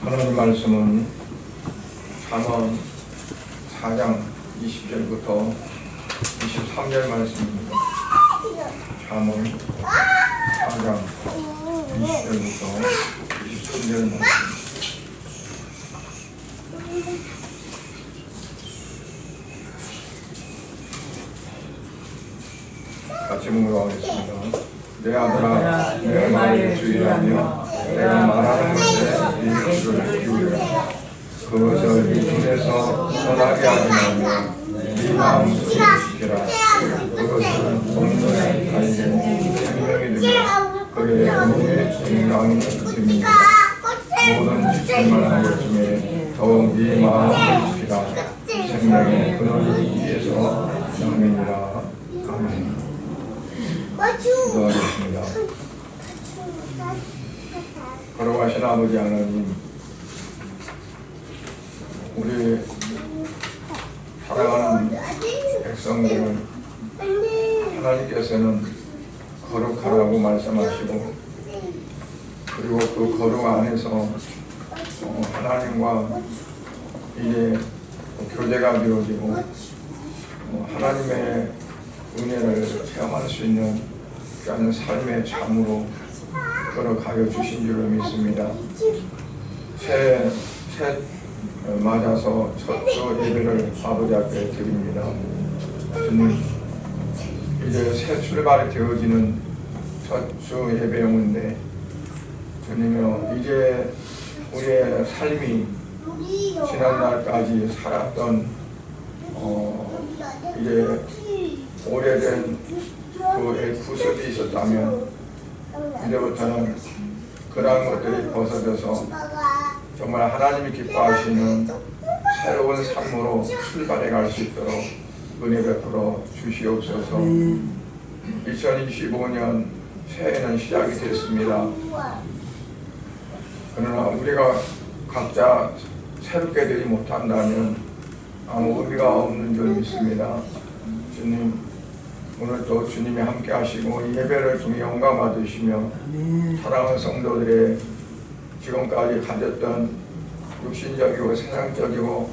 하나님 말씀은 잠언 4장 20절부터 23절 말씀입니다. 잠언 4장 20절부터 23절 말씀. 같이 묵상하겠습니다. 내 아들아, 내 말에 주의하며 내가 말하는 것에 네 귀를 기울여 그것을 네 눈에서 떠나게 하지 말며 네 마음속에 지키라. 그것은 공동에 달린 생명이 되며 그의 몸에 건강이 됩니다. 모든 지킬만 한 것 중에 더욱 네 마음을 지키라. 생명의 근원이 위에서 나음이니라. 아멘. 기도하겠습니다. 걸어가신 아버지 하나님, 우리 사랑하는 백성들을 하나님께서는 거룩하라고 말씀하시고, 그리고 그 거룩 안에서 하나님과 이제 교제가 되어지고 하나님의 은혜를 체험할 수 있는 그런 삶의 참으로 걸어가여 주신 줄을 믿습니다. 새해 맞아서 첫 주 예배를 아버지 앞에 드립니다. 주님, 이제 새 출발이 되어지는 첫 주 예배용인데, 주님이여, 이제 우리의 삶이 지난날까지 살았던 이제 오래된 그 구습이 있었다면 이제부터는 그러한 것들이 벗어져서 정말 하나님이 기뻐하시는 새로운 삶으로 출발해 갈 수 있도록 은혜 베풀어 주시옵소서. 2025년 새해는 시작이 됐습니다. 그러나 우리가 각자 새롭게 되지 못한다면 아무 의미가 없는 줄 믿습니다. 주님, 오늘도 주님이 함께 하시고 이 예배를 통해 영광 받으시며 사랑하는 성도들의 지금까지 가졌던 육신적이고 세상적이고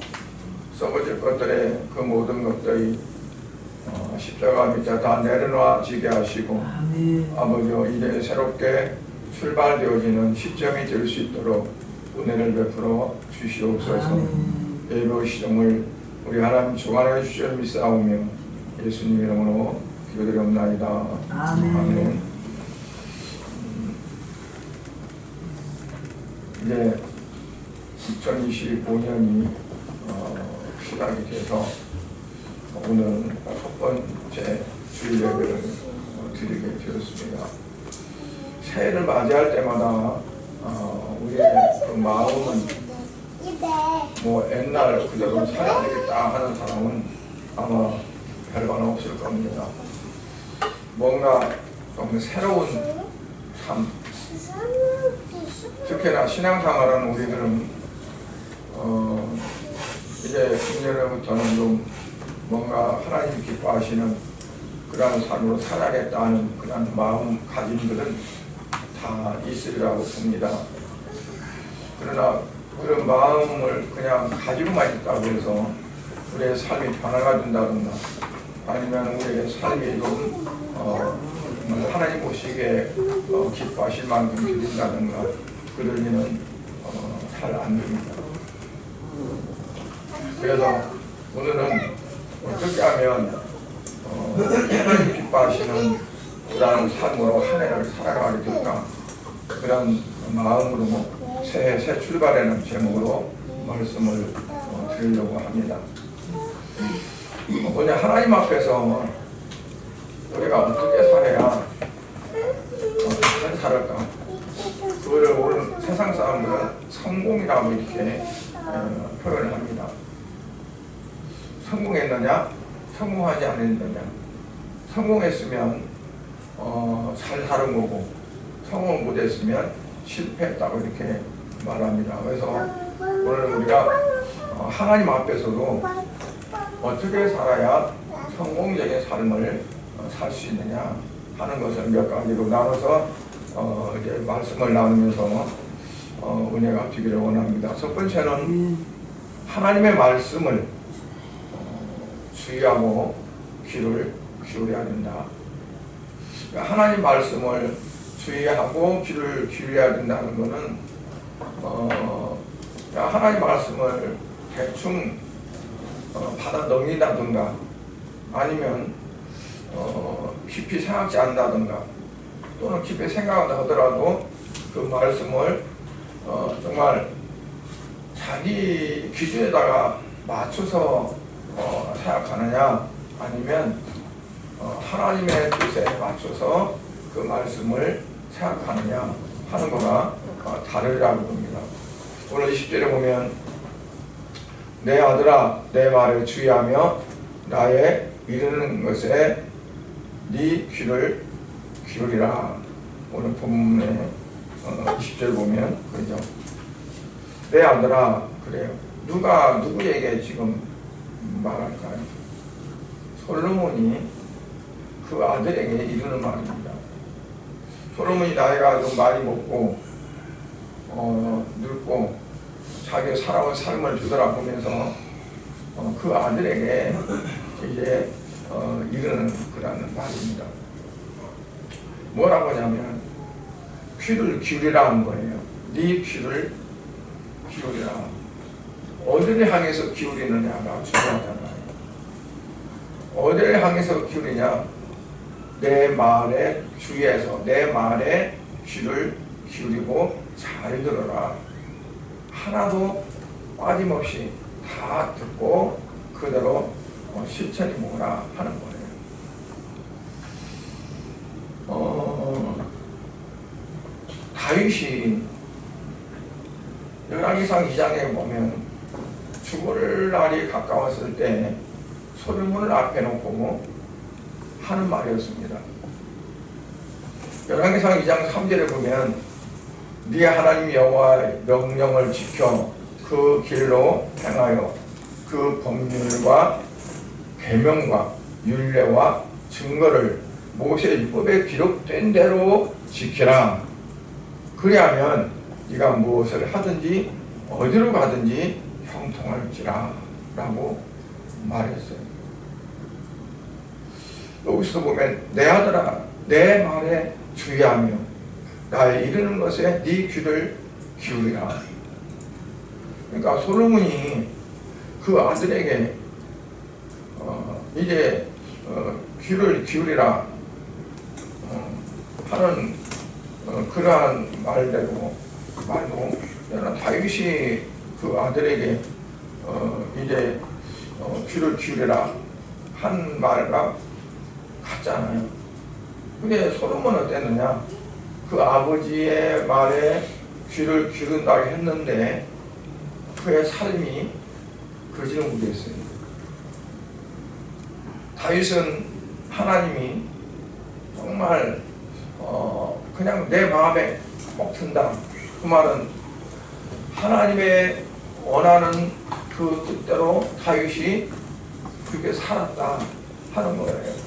썩어질 것들의 그 모든 것들이 십자가 밑에 다 내려놔지게 하시고, 아버지 이제 새롭게 출발되어지는 시점이 될 수 있도록 은혜를 베풀어 주시옵소서. 예배 시정을 우리 하나님 주관해 주시를 믿사오며 예수님 이름으로 기도드리옵나이다. 아멘. 이제 2025년이 시작이 돼서 오늘 첫 번째 주일 예배를 드리게 되었습니다. 새해를 맞이할 때마다 우리의 그 마음은 뭐 옛날 그대로 살아야 되겠다 하는 사람은 아마 별반 없을 겁니다. 뭔가 좀 새로운 삶, 특히나 신앙생활하는 우리들은 이제 금년부터는 좀 뭔가 하나님 기뻐하시는 그러한 삶으로 살아야겠다는 그런 마음가짐들은 다 있으리라고 봅니다. 그러나 그런 마음을 그냥 가지고만 있다고 해서 우리의 삶이 변화가 된다든가 아니면 우리의 삶이 좀 하나님 보시기에 기뻐하실 만큼 드린다든가 그런 일은 잘 안 됩니다. 그래서 오늘은 어떻게 하면 하나님 기뻐하시는 그런 삶으로 한 해를 살아가게 될까, 그런 마음으로 새해 새 출발하는 제목으로 말씀을 드리려고 합니다. 오늘 하나님 앞에서 우리가 어떻게 살아야 잘 살을까? 그거를 오늘 세상 사람들은 성공이라고 이렇게 표현을 합니다. 성공했느냐? 성공하지 않았느냐? 성공했으면 잘 사는 거고, 성공 못했으면 실패했다고 이렇게 말합니다. 그래서 오늘 우리가 하나님 앞에서도 어떻게 살아야 성공적인 삶을 살 수 있느냐 하는 것을 몇 가지로 나눠서 이제 말씀을 나누면서 은혜가 되기를 원합니다. 첫 번째는 하나님의 말씀을 주의하고 귀를 기울여야 된다. 하나님 말씀을 주의하고 귀를 기울여야 된다는 것은 하나님 말씀을 대충 받아 넘긴다든가 아니면 깊이 생각지 않는다든가 또는 깊이 생각을 하더라도 그 말씀을 정말 자기 기준에다가 맞춰서 생각하느냐 아니면 하나님의 뜻에 맞춰서 그 말씀을 생각하느냐 하는 거가 다르리라고 봅니다. 오늘 20절에 보면 내 아들아 내 말에 주의하며 나의 이르는 것에 네 귀를 기울이라. 오늘 본문에 20절 보면 그죠. 내 아들아 그래요. 누가 누구에게 지금 말할까요? 솔로몬이 그 아들에게 이르는 말입니다. 솔로몬이 나이가 좀 많이 먹고 늙고 자기 살아온 삶을 뒤돌아보면서 그 아들에게 이제 이르는 그라는 말입니다. 뭐라고 하냐면 귀를 기울이라는 거예요. 네 귀를 기울이라. 어디를 향해서 기울이느냐가 중요하잖아요. 어디를 향해서 기울이냐? 내 말에 주의해서 내 말에 귀를 기울이고 잘 들어라. 하나도 빠짐없이 다 듣고 그대로 실천이 뭐라 하는 거예요. 다윗이 열왕기상 2장에 보면 죽을 날이 가까웠을 때 솔로몬을 앞에 놓고 하는 말이었습니다. 열왕기상 2장 3절에 보면 네 하나님 여호와의 명령을 지켜 그 길로 행하여 그 법률과 계명과 율례와 증거를 모세 율법에 기록된 대로 지키라. 그리하면 네가 무엇을 하든지 어디로 가든지 형통할지라 라고 말했어요. 여기서 보면 내 아들아 내 말에 주의하며 나의 이르는 것에 네 귀를 기울이라. 그러니까 솔로몬이 그 아들에게 이제 귀를 기울이라 하는 그러한 말도 다윗이 그 아들에게 이제 귀를 기울이라 한 말과 같잖아요. 근데 솔로몬은 어땠느냐? 그 아버지의 말에 귀를 기울인다고 했는데 그의 삶이 그러지는 못했어요. 다윗은 하나님이 정말 그냥 내 마음에 꼭 든다. 그 말은 하나님의 원하는 그 뜻대로 다윗이 그렇게 살았다 하는 거예요.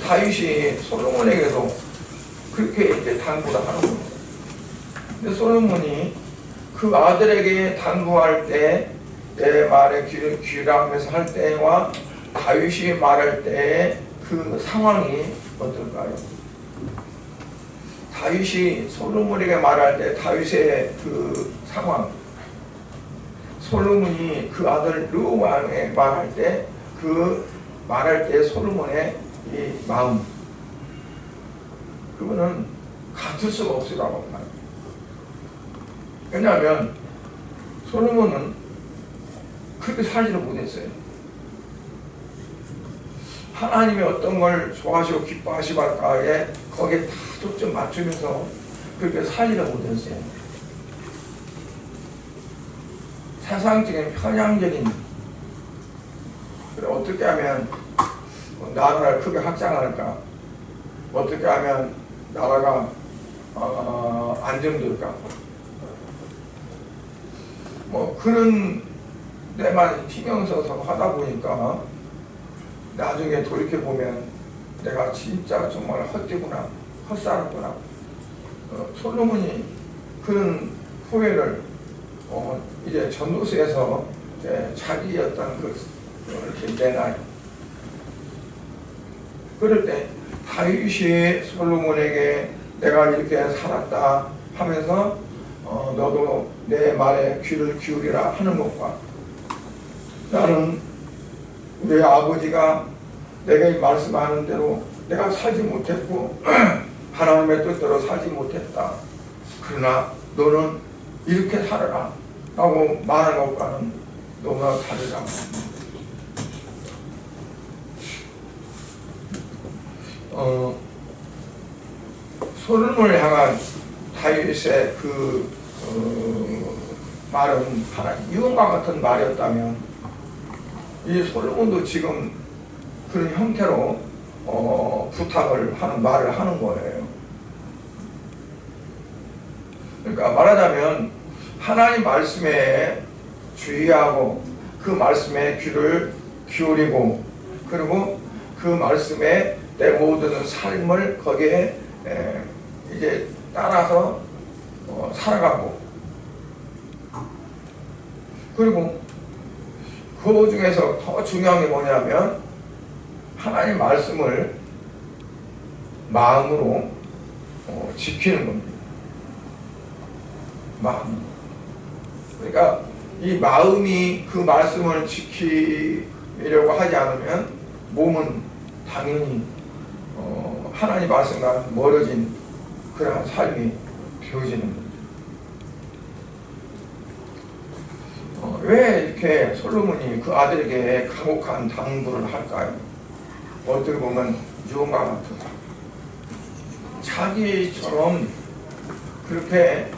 다윗이 솔로몬에게도 그렇게 이제 당부를 하는 거예요. 근데 솔로몬이 그 아들에게 당부할 때 내 말에 귀를 기울이면서 할 때와 다윗이 말할 때의 그 상황이 어떨까요? 다윗이 솔로몬에게 말할 때 다윗의 그 상황, 솔로몬이 그 아들 르호보암에게 말할 때 그 말할 때 솔로몬의 이 마음, 그거는 같을 수가 없으라고 말해요. 왜냐하면 솔로몬은 그렇게 살지를 못했어요. 하나님이 어떤 걸 좋아하시고 기뻐하시고 할까에 거기에 다 초점 맞추면서 그렇게 살지를 못했어요. 세상적인 편향적인, 어떻게 하면 나라를 크게 확장할까, 어떻게 하면 나라가 안정될까, 뭐 그런 데만 신경 써서 하다 보니까 나중에 돌이켜보면 내가 진짜 정말 헛되구나, 헛살았구나. 솔로몬이 그런 후회를 이제 전도서에서 자기의 어떤 이렇게 내놔요. 그럴 때 다윗이 솔로몬에게 내가 이렇게 살았다 하면서 너도 내 말에 귀를 기울이라 하는 것과 나는 우리 아버지가 내게 말씀하는 대로 내가 살지 못했고 하나님의 뜻대로 살지 못했다. 그러나 너는 이렇게 살아라 라고 말하는 것과는 너무나 다르다. 솔로몬을 향한 다윗의 말은 하나님 유언과 같은 말이었다면 이 솔로몬도 지금 그런 형태로 부탁을 하는 말을 하는 거예요. 그러니까 말하자면 하나님 말씀에 주의하고 그 말씀에 귀를 기울이고 그리고 그 말씀에 내 모든 삶을 거기에 이제 따라서 살아가고 그리고 그 중에서 더 중요한 게 뭐냐면 하나님 말씀을 마음으로 지키는 겁니다. 마음. 그러니까 이 마음이 그 말씀을 지키려고 하지 않으면 몸은 당연히 하나님 말씀과 멀어진 그러한 삶이 되어지는 겁니다. 왜 이렇게 솔로몬이 그 아들에게 간곡한 당부를 할까요? 어떻게 보면 유언과 같다. 자기처럼 그렇게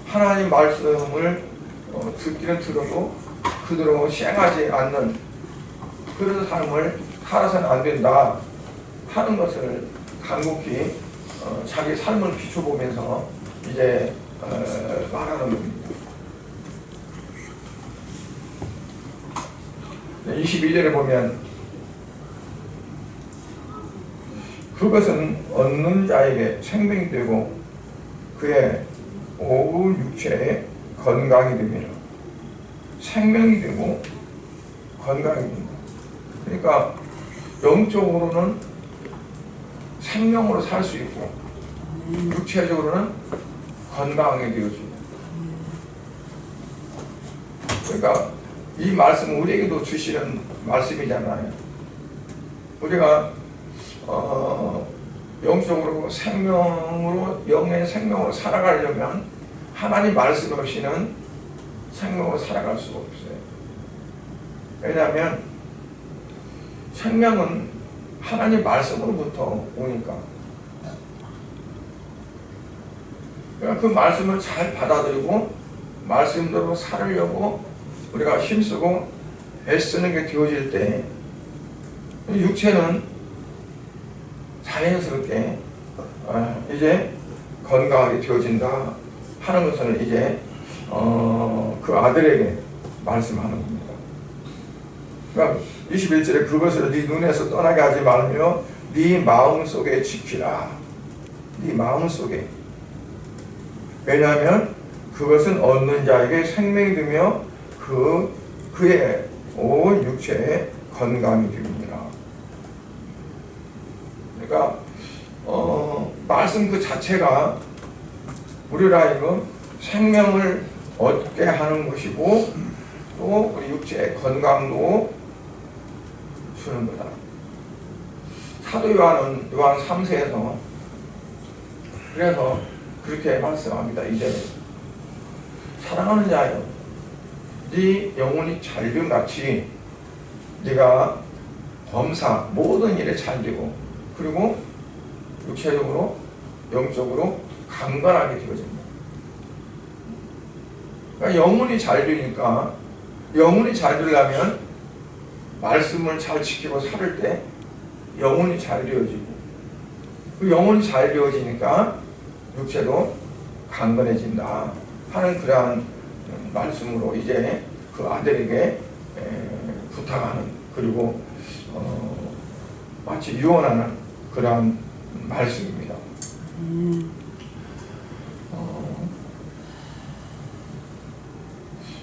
하나님 말씀을 듣기는 들어도 그대로 시행하지 않는 그런 삶을 살아서는 안 된다 하는 것을 간곡히 자기 삶을 비춰보면서 이제 말하는 겁니다. 22절에 보면 그것은 얻는 자에게 생명이 되고 그의 온 육체에 건강이 됩니다. 생명이 되고 건강이 됩니다. 그러니까 영적으로는 생명으로 살 수 있고 육체적으로는 건강하게 되어집니다. 그러니까 이 말씀은 우리에게도 주시는 말씀이잖아요. 우리가 영적으로 생명으로 영의 생명으로 살아가려면 하나님 말씀 없이는 생명으로 살아갈 수가 없어요. 왜냐하면 생명은 하나님 말씀으로부터 오니까. 그러니까 그 말씀을 잘 받아들이고 말씀대로 살으려고 우리가 힘쓰고 애쓰는 게 되어질 때 육체는 자연스럽게 이제 건강하게 되어진다 하는 것을 이제 그 아들에게 말씀하는 겁니다. 그러니까 21절에 그것을 네 눈에서 떠나게 하지 말며 네 마음속에 지키라. 네 마음속에. 왜냐하면 그것은 얻는 자에게 생명이 되며 그의 온 육체에 건강이 됩니다. 그러니까 말씀 그 자체가 우리를 하여금 생명을 얻게 하는 것이고 또 우리 육체의 건강도 주는 거다. 사도 요한은 요한 3세에서 그래서 그렇게 말씀합니다. 이제 사랑하는 자여, 네 영혼이 잘됨같이 네가 범사 모든 일에 잘되고 그리고 육체적으로 영적으로 강건하게 되어집니다. 그러니까 영혼이 잘 되니까 영혼이 잘 되려면 말씀을 잘 지키고 살을 때 영혼이 잘 되어지고 그 영혼이 잘 되어지니까 육체도 강건해진다 하는 그러한 말씀으로 이제 그 아들에게 부탁하는 그리고 마치 유언하는 그러한 말씀입니다.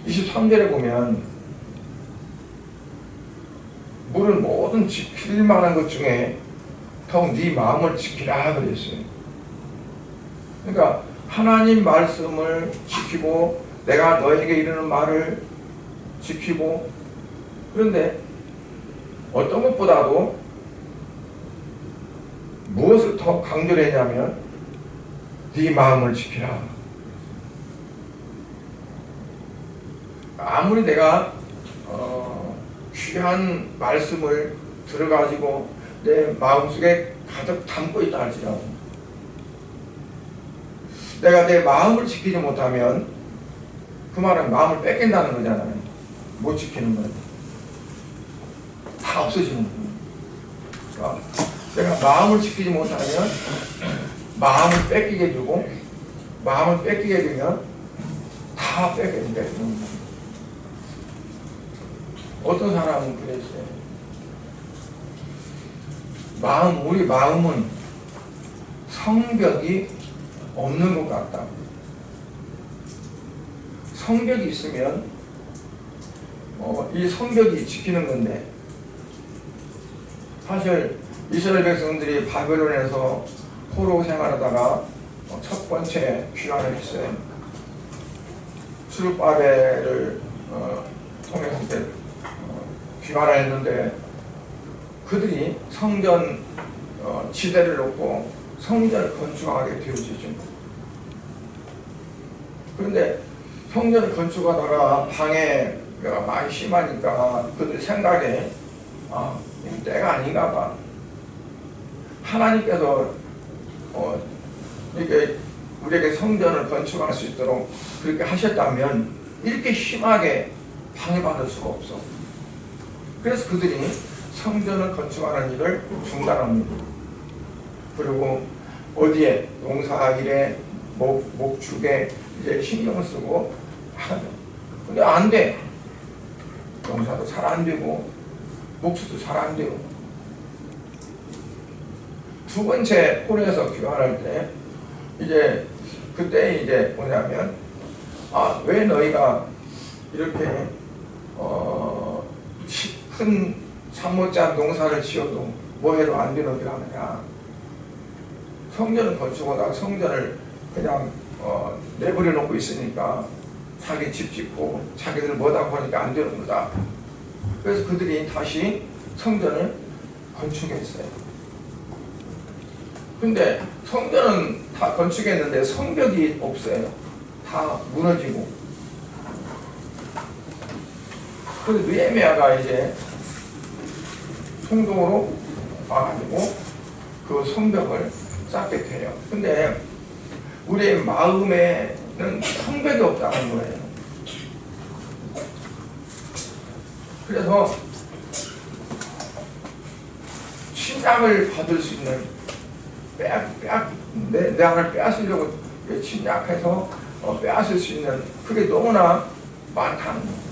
23절에 보면 물을 모든 지킬 만한 것 중에 더욱 네 마음을 지키라 그랬어요. 그러니까 하나님 말씀을 지키고 내가 너에게 이르는 말을 지키고, 그런데 어떤 것보다도 무엇을 더 강조를 했냐면 네 마음을 지키라. 아무리 내가 귀한 말씀을 들어가지고 내 마음속에 가득 담고 있다 할지라도 내가 내 마음을 지키지 못하면 그 말은 마음을 뺏긴다는 거잖아요. 못 지키는 거예요. 다 없어지는 거예요. 그러니까 내가 마음을 지키지 못하면 마음을 뺏기게 되고, 마음을 뺏기게 되면 다 뺏게 된다. 어떤 사람은 그랬어요. 우리 마음은 성벽이 없는 것 같다. 성벽이 있으면 이 성벽이 지키는 건데, 사실 이스라엘 백성들이 바벨론에서 포로 생활하다가 첫 번째 귀환을 했어요. 스룹바벨을 통해서 귀환을 했는데 그들이 성전 지대를 놓고 성전을 건축하게 되어지죠. 그런데 성전을 건축하다가 방해가 많이 심하니까 그들 생각에 때가 아닌가 봐. 하나님께서 이렇게 우리에게 성전을 건축할 수 있도록 그렇게 하셨다면 이렇게 심하게 방해받을 수가 없어. 그래서 그들이 성전을 건축하는 일을 중단합니다. 그리고 어디에 농사일에 목축에 이제 신경을 쓰고 하죠. 근데 안 돼. 농사도 잘 안 되고 목축도 잘 안 되고. 두 번째 홀에서 귀환할 때 이제 그때 이제 뭐냐면 왜 너희가 이렇게 큰 산모자 농사를 지어도 뭐해도 안 되는 일 하느냐. 성전을 건축하다가 성전을 그냥 내버려 놓고 있으니까 자기 집 짓고 자기들 뭐다 보니까 안 되는 거다. 그래서 그들이 다시 성전을 건축했어요. 근데 성전은 다 건축했는데 성벽이 없어요. 다 무너지고. 그래서 느헤미야가 이제 총독으로 와가지고 그 성벽을 쌓게 돼요. 근데 우리의 마음에는 성벽이 없다는 거예요. 그래서 침략을 받을 수 있는 내 안을 빼앗으려고 침략해서 빼앗을 수 있는 그게 너무나 많다는 거예요.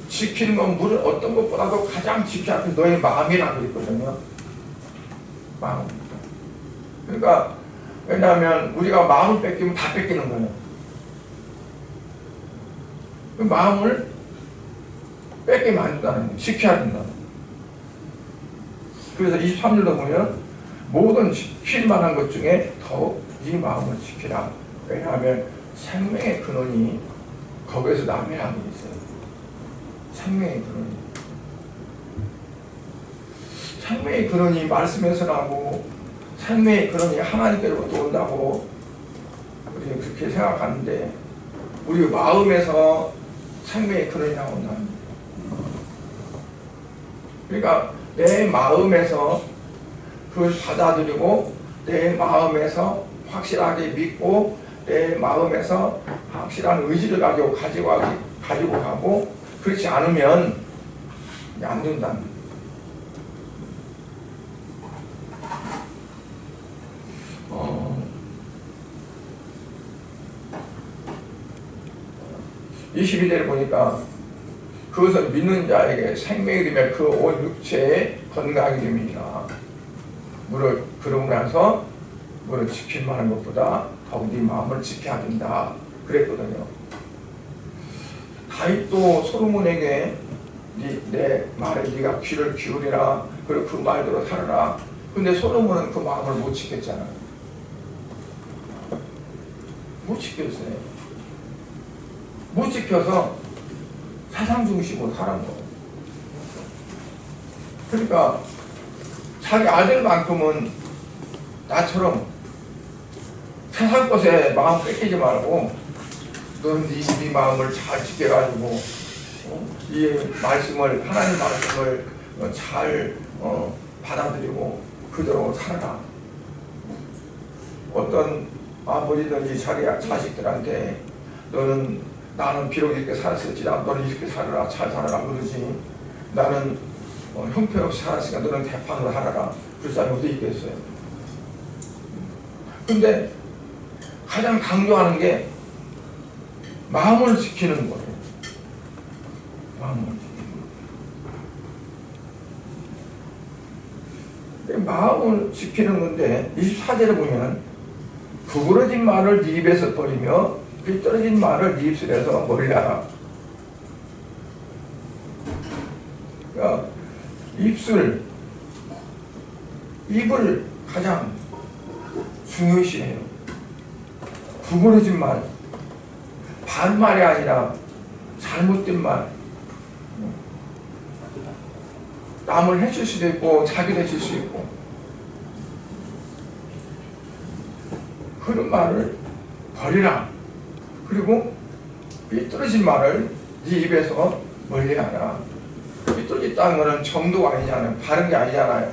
지키는 건 물은 어떤 것보다도 가장 지켜야 할 너의 마음이라 그랬거든요. 마음. 그러니까 왜냐하면 우리가 마음을 뺏기면 다 뺏기는 거예요. 그 마음을 뺏기면 안 된다는 거예요. 지켜야 된다는 거예요. 그래서 23절도 보면 모든 지킬 만한 것 중에 더욱 네 마음을 지키라. 왜냐하면 생명의 근원이 거기에서 남이라고 있어요. 생명의 근원이. 생명의 근원이 말씀에서 나고 생명의 근원이 하나님께로부터 온다고 우리는 그렇게 생각하는데 우리 마음에서 생명의 근원이 나온다. 그러니까 내 마음에서 그걸 받아들이고 내 마음에서 확실하게 믿고 내 마음에서 확실한 의지를 가지고 가고 그렇지 않으면 안 된다. 22절에 보니까 그것을 믿는 자에게 생명이 되며 그 온 육체에 건강이 됩니다. 그러고 나서 뭐를 지킬 만한 것보다 더욱 네 마음을 지켜야 된다 그랬거든요. 다윗도 솔로몬에게 내 말에 네가 귀를 기울이라 그리고 그 말대로 살아라. 근데 솔로몬은 그 마음을 못 지켰잖아요. 못 지켰어요. 못 지켜서 사상 중심으로 살은 거예요. 그러니까 자기 아들만큼은 나처럼 세상 것에 마음 뺏기지 말고 너는 네 마음을 잘 지켜가지고 이 말씀을 하나님 말씀을 잘 받아들이고 그대로 살아라. 어떤 아버지든지 자기 자식들한테 나는 비록 이렇게 살았을지라도 너는 이렇게 살아라, 잘 살아라 그러지. 나는 형편없이 살았으니까 너는 대판으로 살아라. 그 사람이 어디 있겠어요. 근데 가장 강조하는 게 마음을 지키는 거예요. 마음을 지키는 거. 마음을 지키는 건데 24절에 보면 구부러진 말을 네 입에서 버리며 삐뚤어진 말을 네 입술에서 멀리하라. 그러니까 입을 가장 중요시해요. 구부러진 말, 반말이 아니라 잘못된 말, 남을 해칠 수도 있고 자기를 해칠 수 있고 그런 말을 버리라. 그리고 삐뚤어진 말을 네 입에서 멀리하라. 삐뚤어졌다는 것은 정도가 아니잖아요. 바른 게 아니잖아요.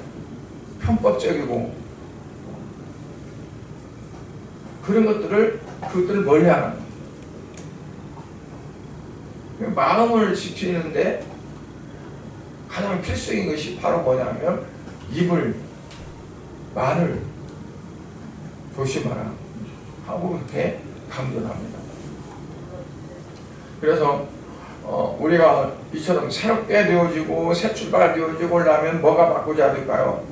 편법적이고 그런 그것들을 멀리하라. 마음을 지키는데 가장 필수인 것이 바로 뭐냐면 말을 조심하라 하고 그렇게 강조를 합니다. 그래서 우리가 이처럼 새롭게 되어지고 새 출발 되어지고 하려면 뭐가 바꾸자 될까요?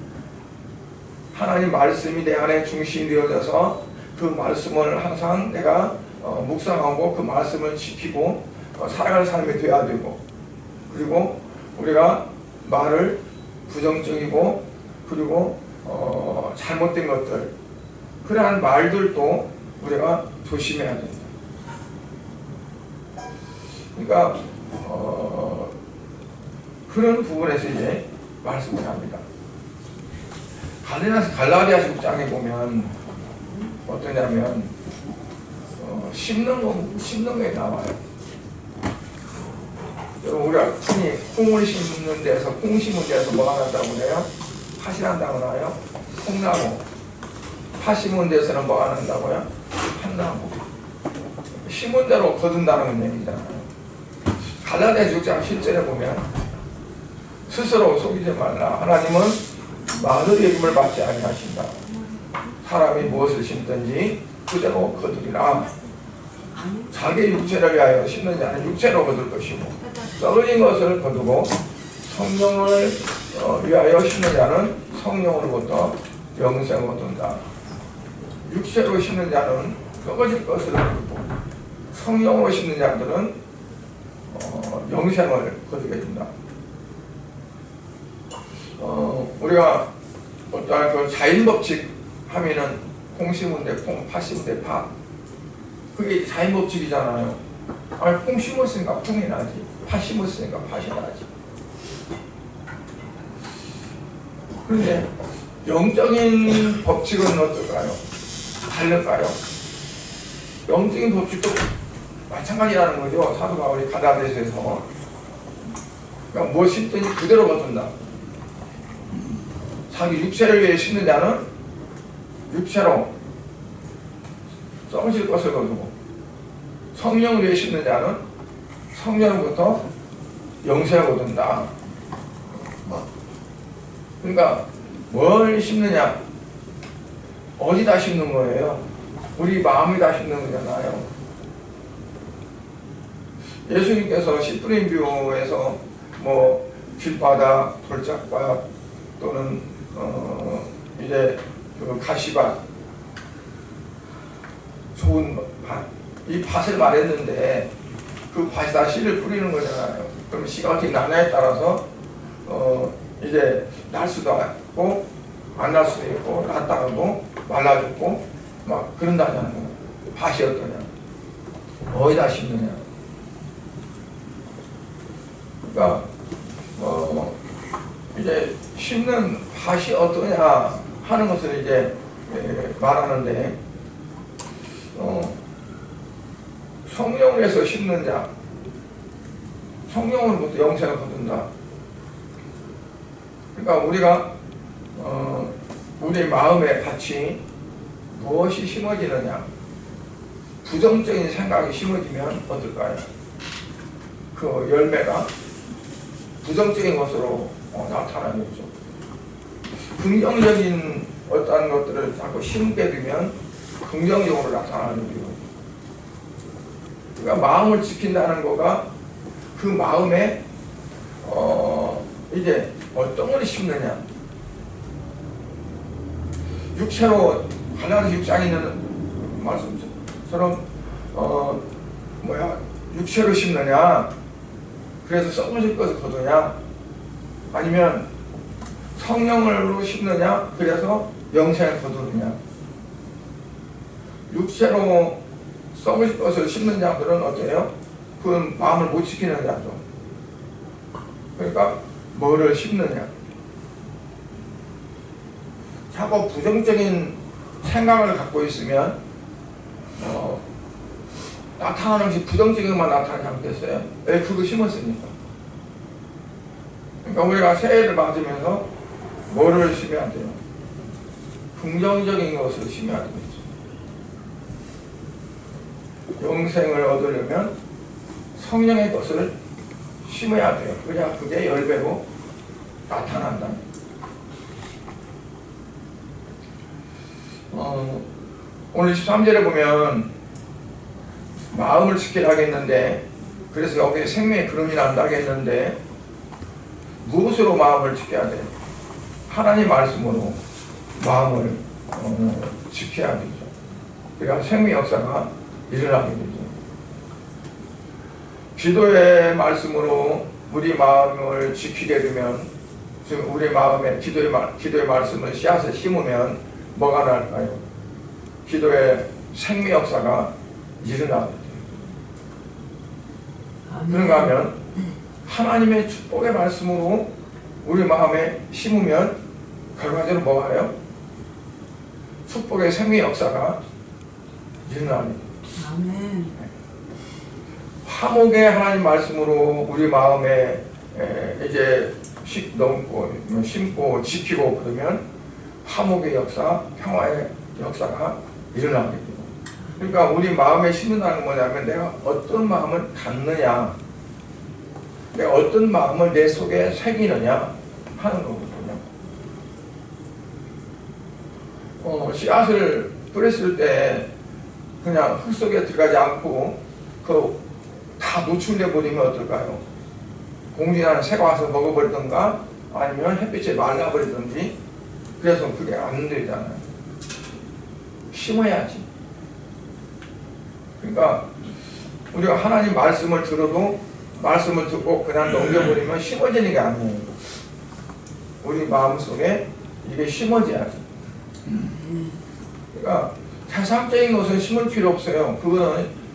하나님 말씀이 내 안에 중심이 되어져서 그 말씀을 항상 내가 묵상하고 그 말씀을 지키고 살아가는 삶이 되어야 되고, 그리고 우리가 말을 부정적이고 그리고 잘못된 것들, 그러한 말들도 우리가 조심해야 됩니다. 그러니까 그런 부분에서 이제 말씀을 합니다. 갈라디아서 6장에 보면 어떠냐면 심는 게 나와요. 우리가 흔히 콩을 심는 데서, 콩 심은 데서 뭐가 난다고 그래요? 팥이 난다고 나요? 콩나무. 팥 심은 데서는 뭐가 난다고요? 팥나무. 심은 대로 거둔다는 얘기잖아요. 갈라디아서 6장 10절에 보면 스스로 속이지 말라. 하나님은 마늘의 힘을 받지 아니하신다. 사람이 무엇을 심든지 그대로 거두리라. 자기 육체를 위하여 심는 자는 육체로 거둘 것이고 썩어진 것을 거두고 성령을 위하여 심는 자는 성령으로부터 영생을 얻는다. 육체로 심는 자는 썩어질 것을 거두고 성령으로 심는 자들은 영생을 거두게 된다. 우리가 어떠한 그 자연법칙 하면은 콩 심은 데 콩, 팥 심은 데 팥, 그게 자연법칙이잖아요. 아니, 콩 심었으니까 콩이 나지, 팥 심었으니까 팥이 나지. 그런데 영적인 법칙은 어떨까요? 다를까요? 영적인 법칙도 마찬가지라는 거죠. 사도 바울이 갈라디아서에서. 그러니까 뭐 심든지 그대로 거둔다. 자기 육체를 위해 심는 자는 육체로 썩어질 것을 거두고 성령을 위해 심는 자는 성령으로부터 영생을 거둔다. 그러니까 뭘 심느냐, 어디다 심는 거예요? 우리 마음에다 심는 거잖아요. 예수님께서 시프린뷰에서 뭐 길바닥, 돌짝밭 또는 이제 그 가시밭, 좋은 밭, 이 밭을 말했는데 그 밭에다 씨를 뿌리는 거잖아요. 그럼 씨가 어떻게 나냐에 따라서 이제 날 수도 있고 안 날 수도 있고 났다가도 말라 죽고 막 그런다잖아요. 밭이 어떠냐, 어디다 심느냐. 그러니까 이제 심는 밭이 어떠냐 하는 것을 이제 말하는데, 성령을 해서 심는 자, 성령으로부터 영생을 거둔다. 그러니까 우리가 우리 마음의 밭이 무엇이 심어지느냐, 부정적인 생각이 심어지면 어떨까요? 그 열매가 부정적인 것으로 나타나겠죠. 긍정적인 어떠한 것들을 자꾸 심게 되면 긍정적으로 나타나는 거예요. 그러니까 마음을 지킨다는 거가 그 마음에 이제 어떤 걸 심느냐. 육체로 갈라디아 6장에 있는 말씀처럼 육체로 심느냐, 그래서 썩어질 것을 거두냐, 아니면 성령으로 심느냐, 그래서 영생을 거두느냐. 육체로 썩을 것을 심는 자들은 어때요? 그건 마음을 못 지키는 자죠. 그러니까 뭐를 심느냐. 자꾸 부정적인 생각을 갖고 있으면 나타나는 것이 부정적인 것만 나타나지 않겠어요? 왜 그거 심었으니까. 그러니까 우리가 새해를 맞으면서 뭐를 심어야 돼요? 긍정적인 것을 심어야 되겠죠. 영생을 얻으려면 성령의 것을 심어야 돼요. 그래야 그게 열매로 나타난다. 오늘 13절에 보면 마음을 지키라 하겠는데, 그래서 여기에 생명의 그름이 난다 하겠는데, 무엇으로 마음을 지켜야 돼요? 하나님 말씀으로 마음을 지켜야 되죠. 그러니까 생명의 역사가 일어나게 되죠. 기도의 말씀으로 우리 마음을 지키게 되면, 지금 우리 마음에 기도의 말씀을 씨앗을 심으면 뭐가 날까요? 기도의 생명 역사가 일어나게 돼요. 그런가 하면 하나님의 축복의 말씀으로 우리 마음에 심으면 결과적으로 뭐가 해요? 축복의 생명 역사가 일어나게 돼요. 아멘. 화목의 하나님 말씀으로 우리 마음에 이제 심고 지키고 그러면 화목의 역사, 평화의 역사가 일어나게 돼요. 그러니까 우리 마음에 심는다는 건 뭐냐면 내가 어떤 마음을 갖느냐, 내가 어떤 마음을 내 속에 새기느냐 하는 거거든요. 씨앗을 뿌렸을 때 그냥 흙 속에 들어가지 않고 다 노출돼 버리면 어떨까요? 공중에 새가 와서 먹어버리던가 아니면 햇빛에 말라버리든지, 그래서 그게 안 되잖아요. 심어야지. 그러니까 우리가 하나님 말씀을 들어도 말씀을 듣고 그냥 넘겨버리면 심어지는 게 아니에요. 우리 마음속에 이게 심어져야지. 그러니까 세상적인 것은 심을 필요 없어요.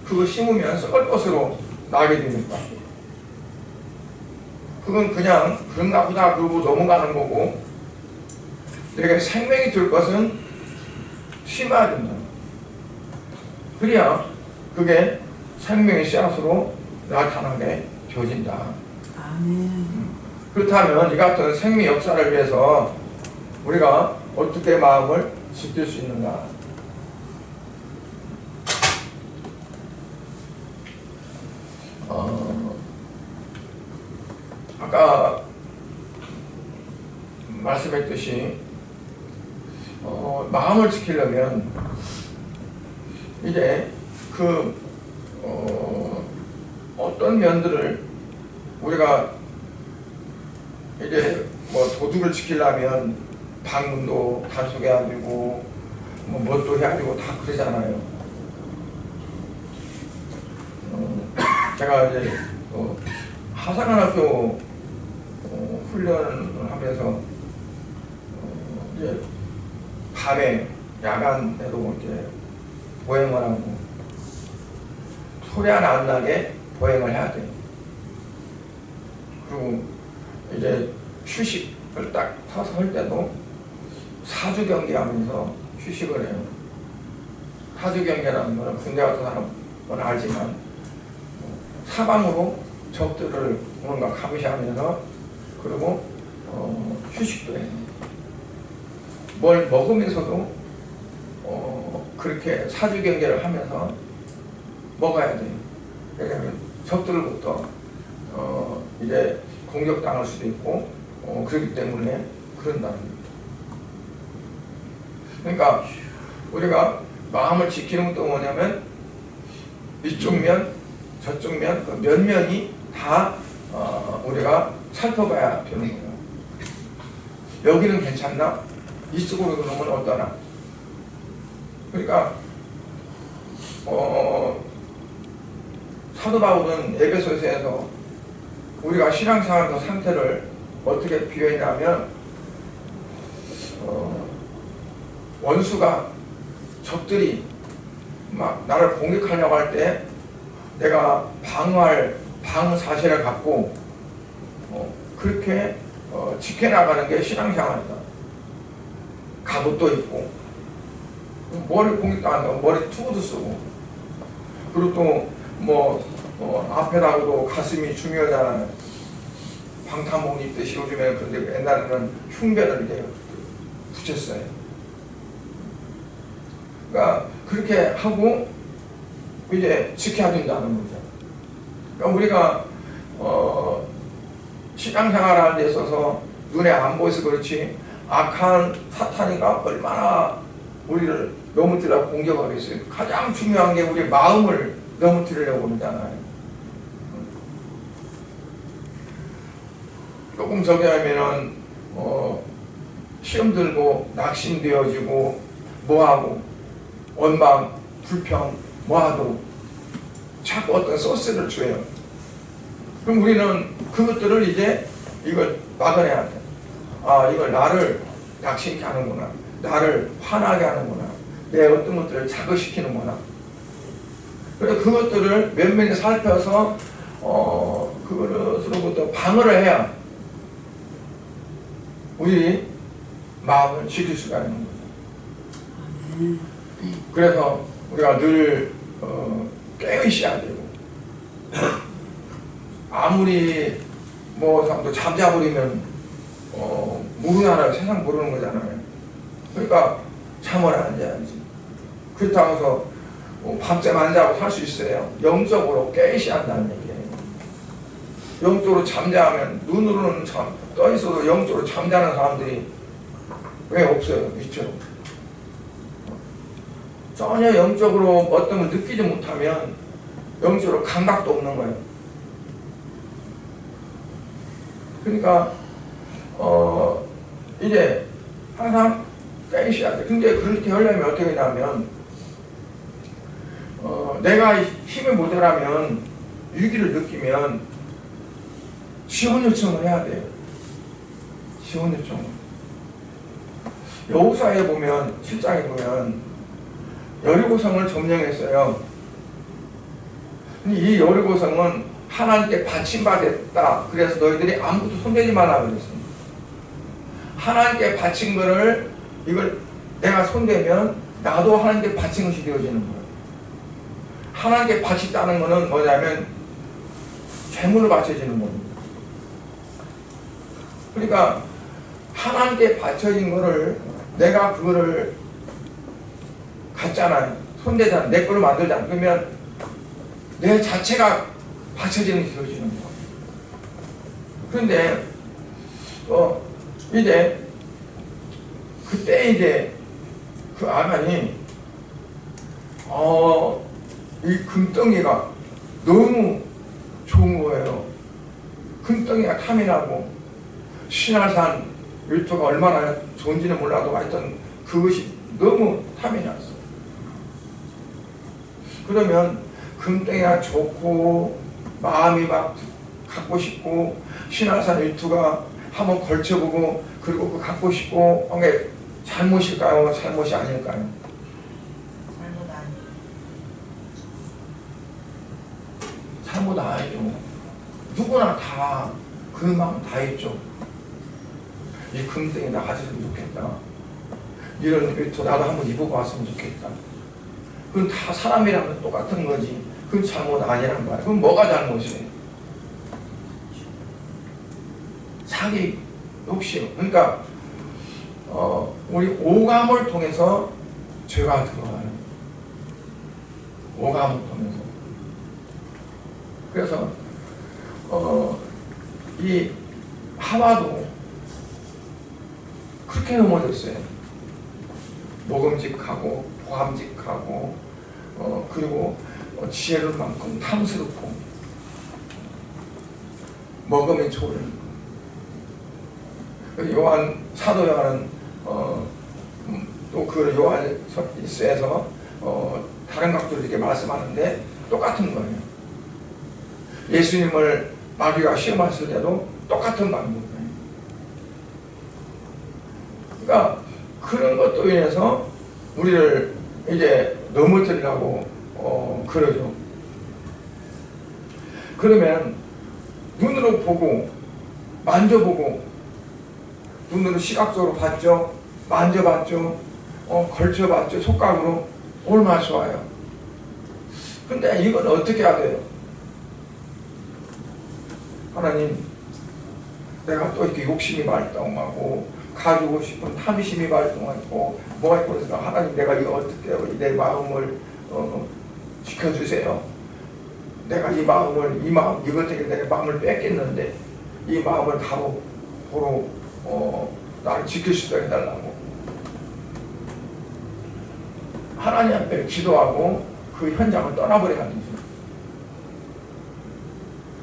그거 심으면 썩을 것으로 나게 되니까. 그건 그냥 그런가 보다 그러고 넘어가는 거고, 내게 생명이 될 것은 심어야 된다. 그래야 그게 생명의 씨앗으로 나타나게 되어진다. 아멘. 그렇다면 이 같은 생명 역사를 위해서 우리가 어떻게 마음을 지킬 수 있는가? 아까 말씀했듯이 마음을 지키려면 이제 어떤 면들을 우리가 이제 도둑을 지키려면 방문도 단속해야 되고 뭣도 해야 되고 다 그러잖아요. 제가 이제 하사관학교 훈련을 하면서 이제 밤에 야간에도 이제 보행을 하고 소리 하나 안 나게 보행을 해야 돼요. 그리고 이제 휴식을 딱 서서 할 때도 사주 경계하면서 휴식을 해요. 사주 경계라는 것은 군대 같은 사람은 알지만 사방으로 적들을 오는 걸 감시하면서 그리고 휴식도 해요. 뭘 먹으면서도 그렇게 사주 경계를 하면서 먹어야 돼요. 왜냐하면 적들로부터 이제 공격당할 수도 있고 그렇기 때문에 그런다는 겁니다. 그러니까 우리가 마음을 지키는 것도 뭐냐면 이쪽 면 저쪽 면 그 면면이 다 우리가 살펴봐야 되는 거예요. 여기는 괜찮나? 이쪽으로 그러면 어떠나? 그러니까 사도 바울은 에베소서에서 우리가 신앙생활 상태를 어떻게 비유했냐면 원수가 적들이 막 나를 공격하려고 할 때 내가 방어 사실을 갖고 그렇게 지켜나가는 게 신앙생활이다. 갑옷도 입고 머리 공격당한다고 머리 투구도 쓰고 그리고 또 앞에다가도 가슴이 중요하잖아요. 방탄복 입듯이 요즘에는 그런데 옛날에는 흉배를 이렇게 붙였어요. 그러니까 그렇게 하고 이제 지켜야 된다는 거죠. 그러니까 우리가 신앙생활하는 데 있어서 눈에 안 보여서 그렇지 악한 사탄이가 얼마나 우리를 넘어뜨려 공격하겠어요. 가장 중요한 게 우리 마음을 넘어뜨리려고 그러잖아요. 조금 저기 하면은 시험 들고 낙심되어지고 뭐하고 원망, 불평 뭐하도 자꾸 어떤 소스를 줘요. 그럼 우리는 그것들을 이제 이걸 막아내야 돼. 아, 이걸 나를 낙심케 하는구나. 나를 화나게 하는구나. 내 어떤 것들을 자극시키는구나. 그래서 그것들을 면면히 살펴서 그것으로부터 방어를 해야 우리 마음을 지킬 수가 있는 거죠. 그래서 우리가 늘 깨어 있어야 되고 아무리 사람도 잠자버리면 모르잖아요. 세상 모르는 거잖아요. 그러니까 잠을 안 자야지. 그렇다고 해서 밤샘 안 자고 살 수 있어요. 영적으로 깨 있어야 한다는 얘기예요. 영적으로 잠자면 눈으로는 떠 있어도 영적으로 잠자는 사람들이 왜 없어요? 있죠. 전혀 영적으로 어떤 걸 느끼지 못하면 영적으로 감각도 없는 거예요. 그러니까 이제 항상 깨 있어야 돼. 근데 그렇게 하려면 어떻게 되냐면 내가 힘이 모자라면 위기를 느끼면 지원 요청을 해야 돼요. 지원 요청. 여호수아에 보면 7장에 보면 여리고성을 점령했어요. 이 여리고성은 하나님께 바침받았다. 그래서 너희들이 아무것도 손대지 말라 그랬습니다. 하나님께 바친 거를 이걸 내가 손대면 나도 하나님께 바친 것이 되어지는 거예요. 하나님께 바쳤다는 것은 뭐냐면 재물을 바쳐지는 겁니다. 그러니까 하나님께 바쳐진 거를 내가 그거를 갖잖아요. 손대잖아요. 내 걸로 만들잖아요. 그러면 내 자체가 바쳐지는 게 되어지는 거예요. 그런데 이제 그때 이제 그 아간이 이 금덩이가 너무 좋은 거예요. 금덩이가 탐이 나고 신화산 일조가 얼마나 좋은지는 몰라도 하여튼 그것이 너무 탐이 났어. 그러면 금덩이가 좋고 마음이 막 갖고 싶고 신화산 일투가 한번 걸쳐보고 그리고 그 갖고 싶고 한 게 잘못일까요? 잘못이 아닐까요? 잘못 아니에요. 잘못 아니죠. 누구나 다 그 마음 다 있죠. 이 금덩이 나 가졌으면 좋겠다. 이런 일투 나도 한번 입어고 왔으면 좋겠다. 그건 다 사람이라면 똑같은 거지. 그건 잘못 아니란 말이야. 그럼 뭐가 잘못이에요? 자기 욕심. 그러니까 우리 오감을 통해서 죄가 들어와요. 오감을 통해서. 그래서 이 하와도 그렇게 넘어졌어요. 먹음직하고 보함직하고 그리고 지혜로운 만큼 탐스럽고 먹음이 좋은 요한 사도 요한은 또 그 요한서에서 다른 각도로 이렇게 말씀하는데 똑같은 거예요. 예수님을 마귀가 시험했을 때도 똑같은 방법이에요. 그러니까 그런 것도 인해서 우리를 이제 넘어뜨리려고 그러죠. 그러면 눈으로 보고 만져보고 눈으로 시각적으로 봤죠. 만져봤죠. 걸쳐봤죠. 촉각으로 얼마나 좋아요. 근데 이건 어떻게 해야 돼요? 하나님, 내가 또 이렇게 욕심이 발동하고 가지고 싶은 탐심이 발동하고 뭐가 있고 그래서 하나님 내가 이거 어떻게 해요? 내 마음을 지켜주세요. 내가 이 마음 이것 때문에 내 마음을 뺏겼는데 이 마음을 도로 나를 지킬 수 있게 해달라고 하나님 앞에 기도하고 그 현장을 떠나버려야 되죠.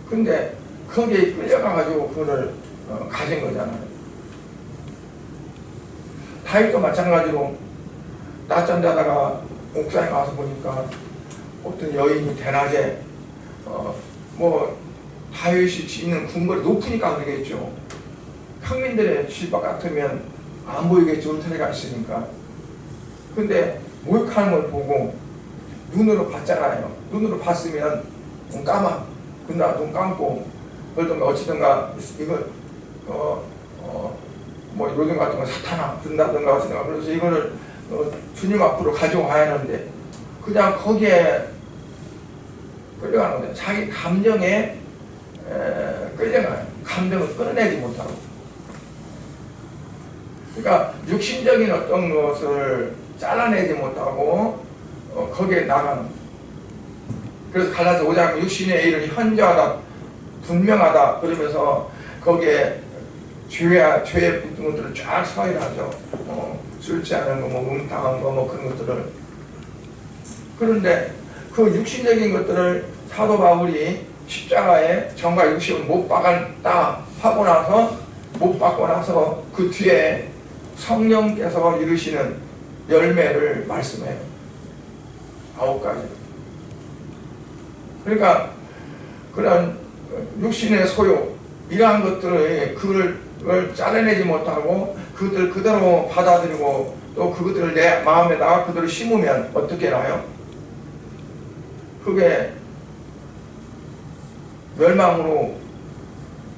근데 거기에 끌려가가지고 그거를 가진 거잖아요. 다윗도 마찬가지로 낮잠 자다가 옥상에 가서 보니까 어떤 여인이 대낮에 다윗이 있는 궁궐이 높으니까 그러겠죠. 평민들의 집 같으면 안 보이겠죠. 울타리가 있으니까. 근데 목욕하는 걸 보고 눈으로 봤잖아요. 눈으로 봤으면 눈 감아. 그러나 눈 감고 그러든가 어찌든가 이걸 요즘 같은 거 사탄아 든다든가 어찌든가 그래서 이거를 주님 앞으로 가져와야 하는데 그냥 거기에 끌려가는 거예요. 자기 감정에 끌려가요. 감정을 끌어내지 못하고. 그러니까 육신적인 어떤 것을 잘라내지 못하고 거기에 나가는. 그래서 갈라서 5장 육신의 일은 현저하다 분명하다 그러면서 거기에 죄의 붙은 것들을 쫙 서열하죠. 술 취하는 거, 음탕한 거, 그런 것들을. 그런데 그 육신적인 것들을 사도 바울이 십자가에 정과 육신을 못 박았다 하고 나서 못 박고 나서 그 뒤에 성령께서 이루시는 열매를 말씀해요. 9가지. 그러니까 그런 육신의 소욕 이러한 것들을 그걸 짜내내지 못하고 그것들 그대로 받아들이고 또 그것들을 내 마음에다가 그대로 심으면 어떻게 나요? 그게 멸망으로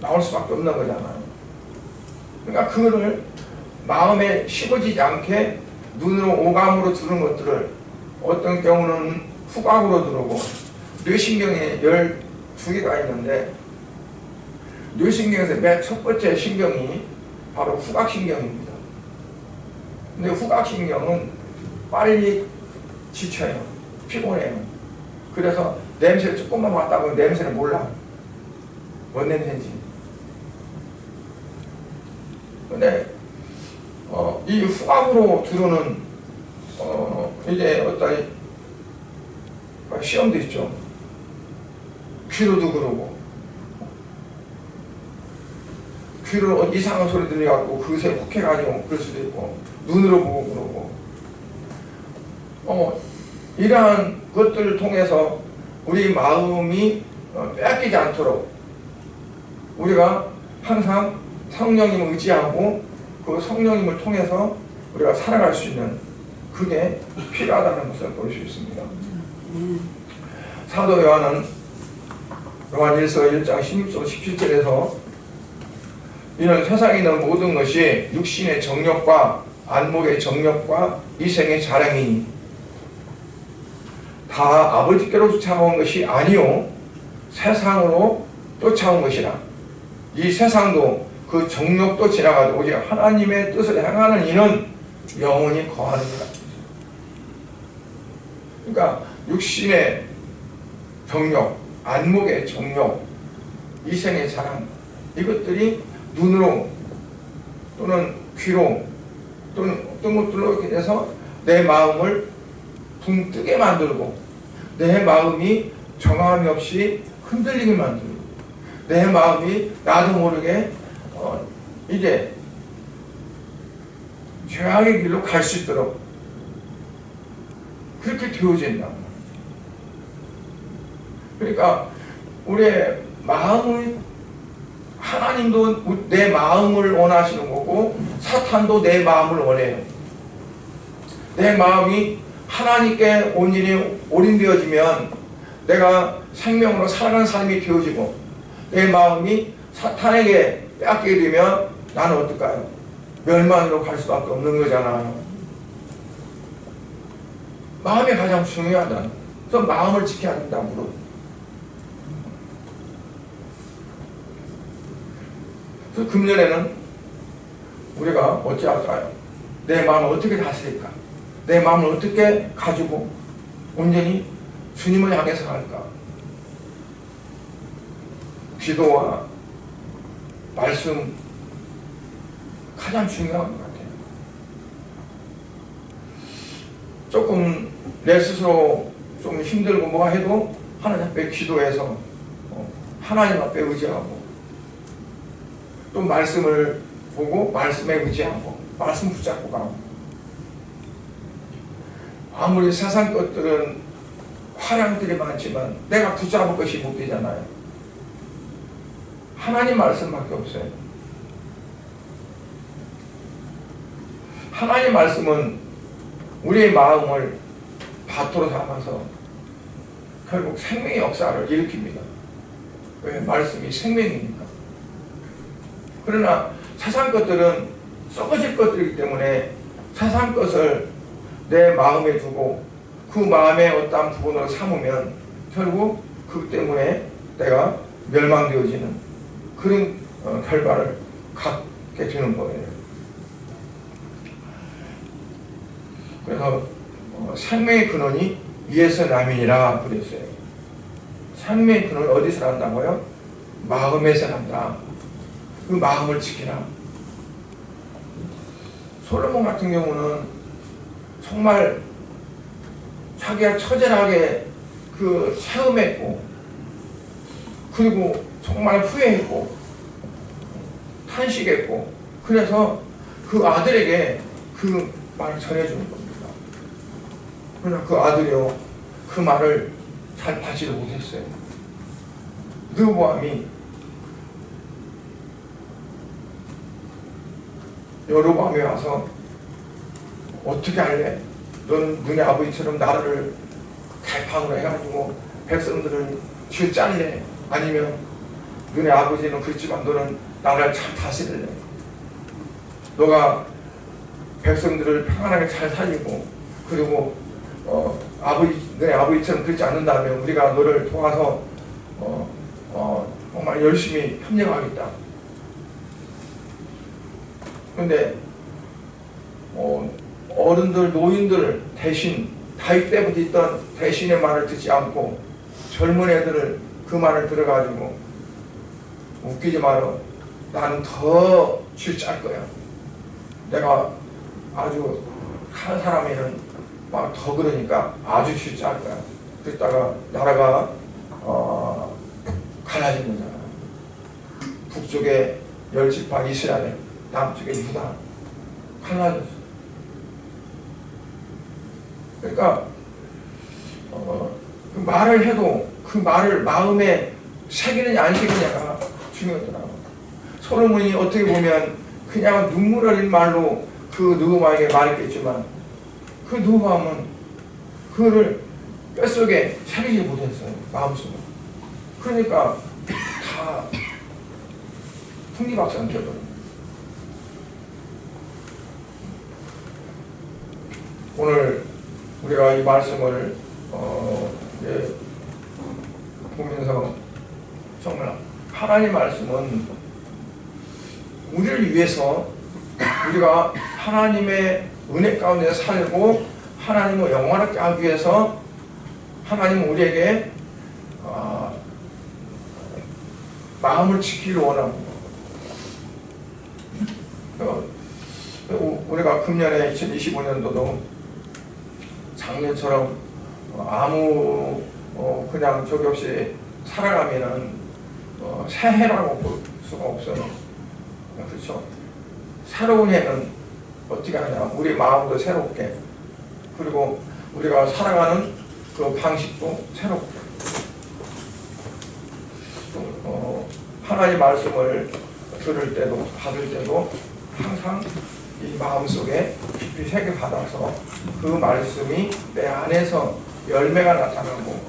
나올 수밖에 없는 거잖아요. 그러니까 그거를 마음에 심어지지 않게 눈으로 오감으로 들은 것들을 어떤 경우는 후각으로 들고 뇌신경에 12개가 있는데 뇌신경에서 맨 첫 번째 신경이 바로 후각신경입니다. 근데 후각신경은 빨리 지쳐요. 피곤해요. 그래서 냄새를 조금만 맡다가 냄새를 몰라. 뭔 냄새인지. 근데 이 후각으로 들어오는 이제 어떤 시험도 있죠. 귀로도 그러고 귀로 이상한 소리 들려갖고 그것에 혹해가지고 그럴 수도 있고 눈으로 보고 그러고 이러한 것들을 통해서 우리 마음이 빼앗기지 않도록 우리가 항상 성령님을 의지하고 그 성령님을 통해서 우리가 살아갈 수 있는 그게 필요하다는 것을 볼 수 있습니다. 사도 요한은 요한일서 1장 16절 17절에서 이는 세상에 있는 모든 것이 육신의 정욕과 안목의 정욕과 이생의 자랑이니 다 아버지께로 쫓아온 것이 아니요 세상으로 쫓아온 것이라. 이 세상도 그 정욕도 지나가도 오직 하나님의 뜻을 행하는 이는 영원히 거하느니라. 그러니까 육신의 정욕, 안목의 정욕, 이생의 자랑, 이것들이 눈으로 또는 귀로 또는 어떤 것들로 이렇게 돼서 내 마음을 붕 뜨게 만들고 내 마음이 정함이 없이 흔들리게 만들고 내 마음이 나도 모르게 이제 죄악의 길로 갈 수 있도록 그렇게 되어진다. 그러니까 우리의 마음을 하나님도 내 마음을 원하시는 거고 사탄도 내 마음을 원해요. 내 마음이 하나님께 온전히 올인되어지면 내가 생명으로 살아가는 삶이 되어지고 내 마음이 사탄에게 빼앗기게 되면 나는 어떨까요? 멸망으로 갈 수밖에 없는 거잖아요. 마음이 가장 중요하다. 그래서 마음을 지켜야 된다. 그래서 금년에는 우리가 어찌할까요? 내 마음을 어떻게 다스릴까? 내 마음을 어떻게 가지고 온전히 주님을 향해서 갈까? 기도와 말씀 가장 중요한 것 같아요. 조금 내 스스로 좀 힘들고 뭐가 해도 하나님 앞에 기도해서 하나님 앞에 의지하고 또 말씀을 보고 말씀에 의지하고 말씀 붙잡고 가고 아무리 세상 것들은 화량들이 많지만 내가 붙잡을 것이 못 되잖아요. 하나님 말씀밖에 없어요. 하나님 말씀은 우리의 마음을 밭으로 삼아서 결국 생명의 역사를 일으킵니다. 왜? 말씀이 생명이니까. 그러나 세상 것들은 썩어질 것들이기 때문에 세상 것을 내 마음에 두고 그 마음의 어떠한 부분으로 삼으면 결국 그 때문에 내가 멸망되어지는 그런 결과를 갖게 되는 거예요. 그래서 생명의 근원이 이에서 남이니라 그랬어요. 생명의 근원이 어디서 난다고요? 마음에서 난다. 그 마음을 지키라. 솔로몬 같은 경우는 정말 자기가 처절하게 체험했고 그리고 정말 후회했고 탄식했고 그래서 그 아들에게 그 말을 전해주는 겁니다. 그러나 그 아들이요 그 말을 잘 받지를 못했어요. 르보암이 여로보암에 와서 어떻게 할래? 너는 너네 아버지처럼 나라를 개판으로 해가지고 백성들을 쥐어짤래? 아니면 너네 아버지는 그렇지만 너는 나라를 잘 다스릴래? 너가 백성들을 평안하게 잘 살리고 그리고 너네 아버지처럼 그렇지 않는다면 우리가 너를 도와서 정말 열심히 협력하겠다. 그런데 어른들, 노인들 대신 다윗 때부터 있던 대신의 말을 듣지 않고 젊은 애들을 그 말을 들어가지고 웃기지 마라. 나는 더 쥐짤 거야. 내가 아주 한 사람에는 막 더 그러니까 아주 쥐짤 거야. 그랬다가 나라가 갈라진 거잖아. 북쪽에 10지파 이스라엘, 남쪽에 유다 갈라졌어. 그러니까 그 말을 해도 그 말을 마음에 새기느냐 안 새기느냐가 중요하더라고. 솔로몬이 어떻게 보면 그냥 눈물 흘린 말로 그 느헤미야에게 말했겠지만 그 느헤미야는 그거를 뼛속에 새기지 못했어요. 마음속에. 그러니까 다 풍리박산 되더라고요. 오늘 우리가 이 말씀을 보면서 정말 하나님 말씀은 우리를 위해서 우리가 하나님의 은혜 가운데 살고 하나님을 영원하게 하기 위해서 하나님은 우리에게 마음을 지키기를 원합니다. 우리가 금년에 2025년도도 작년처럼 아무 그냥 적이 없이 살아가면은 새해라고 볼 수가 없어요. 그렇죠? 새로운 해는 어떻게 하냐? 우리 마음도 새롭게, 그리고 우리가 살아가는 그 방식도 새롭게. 하나님 말씀을 들을 때도 받을 때도 항상 이 마음속에 깊이 새겨받아서 그 말씀이 내 안에서 열매가 나타나고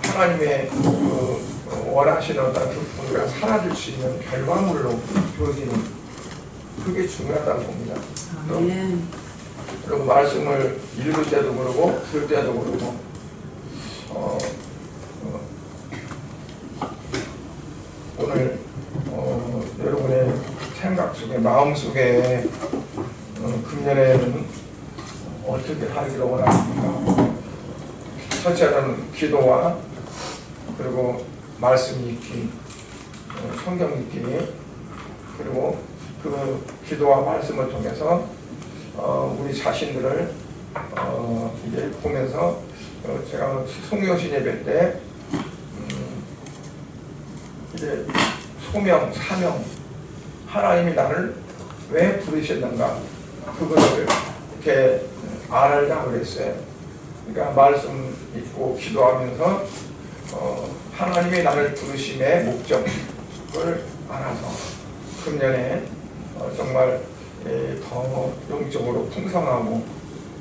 하나님의 그 원하시는 어떤 그 분위기가 사라질 수 있는 결과물로 보여지는, 그게 중요하다고 봅니다. 그리고 말씀을 읽을 때도 그러고 들을 때도 그러고 오늘 여러분의 생각 속에, 마음 속에 금년에는 어떻게 하기를 원합니까? 첫째는 기도와, 그리고 말씀 읽기, 성경 읽기, 그리고 그 기도와 말씀을 통해서 우리 자신들을 이제 보면서 제가 송영신 예배 때 이제 소명, 사명, 하나님이 나를 왜 부르셨는가, 그것을 이렇게 알아야 그랬어요. 그러니까 말씀 읽고 기도하면서 하나님이 나를 부르심의 목적을 알아서 금년에 정말 더 영적으로 풍성하고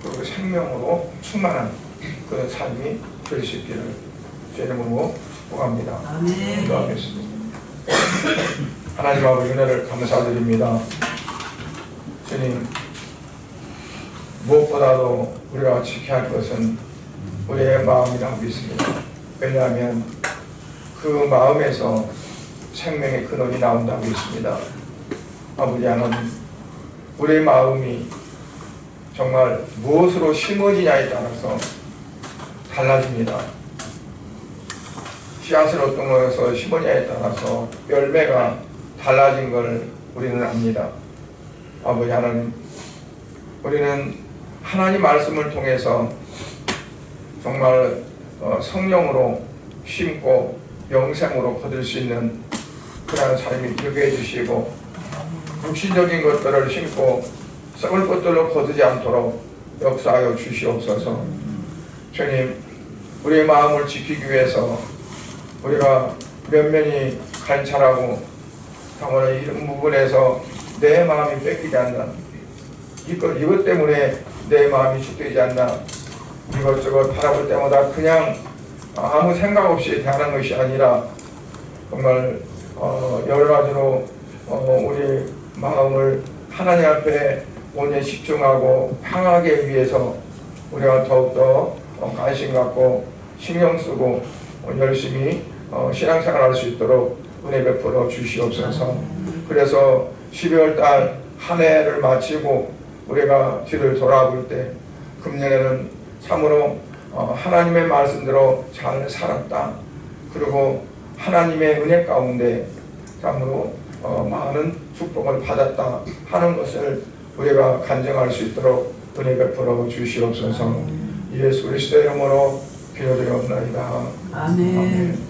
그리고 생명으로 충만한 그런 삶이 될 수 있기를 주 이름으로 축복합니다. 아멘. 기도하겠습니다. 하나님 아버지, 은혜를 감사드립니다. 주님, 무엇보다도 우리가 지켜야 할 것은 우리의 마음이라고 믿습니다. 왜냐하면 그 마음에서 생명의 근원이 나온다고 믿습니다. 아버지 하나님, 우리의 마음이 정말 무엇으로 심어지냐에 따라서 달라집니다. 씨앗을 어떤 것에서 심으냐에 따라서 열매가 달라진 걸 우리는 압니다. 아버지 하나님, 우리는 하나님 말씀을 통해서 정말 성령으로 심고 영생으로 거둘 수 있는 그러한 삶이 되게 해주시고, 육신적인 것들을 심고 썩을 것들로 거두지 않도록 역사하여 주시옵소서. 주님, 우리의 마음을 지키기 위해서 우리가 면면히 관찰하고 다만 이런 부분에서 내 마음이 뺏기지 않나, 이것 때문에 내 마음이 죽되지 않나, 이것저것 바라볼 때마다 그냥 아무 생각 없이 대하는 것이 아니라 정말 여러 가지로 우리 마음을 하나님 앞에 온전히 집중하고 향하기 위해서 우리가 더욱더 관심 갖고 신경 쓰고 열심히 신앙생활 할 수 있도록 은혜 베풀어 주시옵소서. 그래서 12월달 한 해를 마치고 우리가 뒤를 돌아볼 때 금년에는 참으로 하나님의 말씀대로 잘 살았다, 그리고 하나님의 은혜 가운데 참으로 많은 축복을 받았다 하는 것을 우리가 간증할 수 있도록 은혜 베풀어 주시옵소서. 예수 그리스도의 이름으로 기도드리옵나이다. 아멘.